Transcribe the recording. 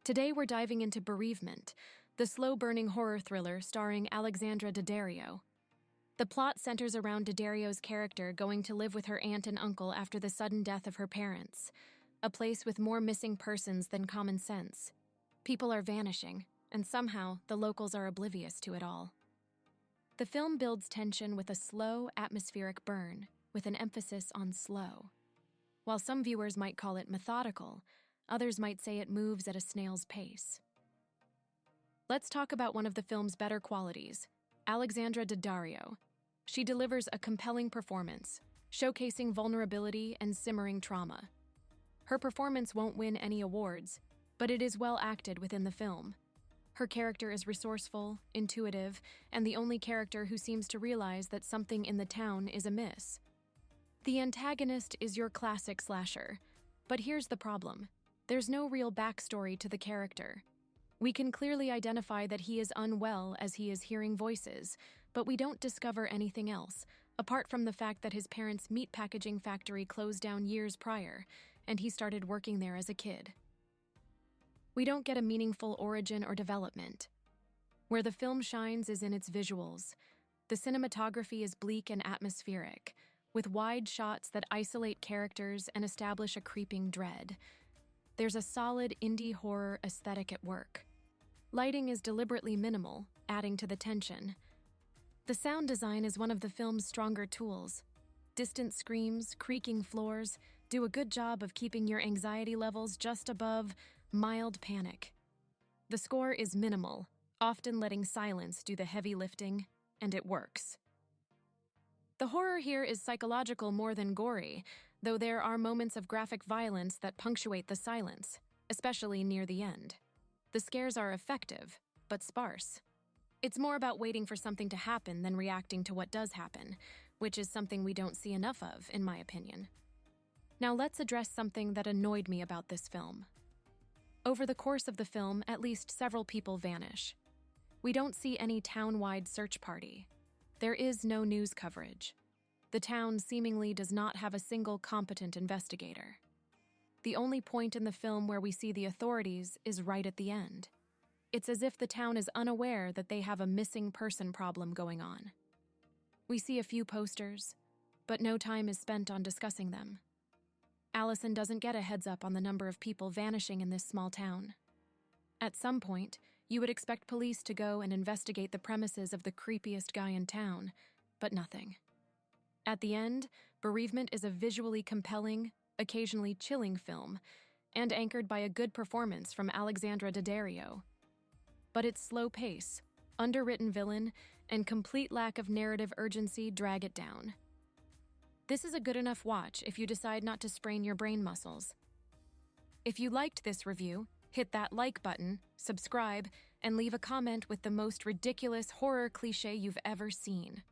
Today we're diving into Bereavement, the slow-burning horror thriller starring Alexandra Daddario. The plot centers around Daddario's character going to live with her aunt and uncle after the sudden death of her parents, a place with more missing persons than common sense. People are vanishing, and somehow the locals are oblivious to it all. The film builds tension with a slow, atmospheric burn, with an emphasis on slow. While some viewers might call it methodical, others might say it moves at a snail's pace. Let's talk about one of the film's better qualities, Alexandra Daddario. She delivers a compelling performance, showcasing vulnerability and simmering trauma. Her performance won't win any awards, but it is well acted within the film. Her character is resourceful, intuitive, and the only character who seems to realize that something in the town is amiss. The antagonist is your classic slasher, but here's the problem. There's no real backstory to the character. We can clearly identify that he is unwell as he is hearing voices, but we don't discover anything else, apart from the fact that his parents' meat packaging factory closed down years prior, and he started working there as a kid. We don't get a meaningful origin or development. Where the film shines is in its visuals. The cinematography is bleak and atmospheric, with wide shots that isolate characters and establish a creeping dread. There's a solid indie horror aesthetic at work. Lighting is deliberately minimal, adding to the tension. The sound design is one of the film's stronger tools. Distant screams, creaking floors do a good job of keeping your anxiety levels just above mild panic. The score is minimal, often letting silence do the heavy lifting, and it works. The horror here is psychological more than gory, though there are moments of graphic violence that punctuate the silence, especially near the end. The scares are effective, but sparse. It's more about waiting for something to happen than reacting to what does happen, which is something we don't see enough of, in my opinion. Now let's address something that annoyed me about this film. Over the course of the film, at least several people vanish. We don't see any town-wide search party. There is no news coverage. The town seemingly does not have a single competent investigator. The only point in the film where we see the authorities is right at the end. It's as if the town is unaware that they have a missing person problem going on. We see a few posters, but no time is spent on discussing them. Allison doesn't get a heads up on the number of people vanishing in this small town. At some point, you would expect police to go and investigate the premises of the creepiest guy in town, but nothing. At the end, Bereavement is a visually compelling, occasionally chilling film, and anchored by a good performance from Alexandra Daddario. But its slow pace, underwritten villain, and complete lack of narrative urgency drag it down. This is a good enough watch if you decide not to sprain your brain muscles. If you liked this review, hit that like button, subscribe, and leave a comment with the most ridiculous horror cliché you've ever seen.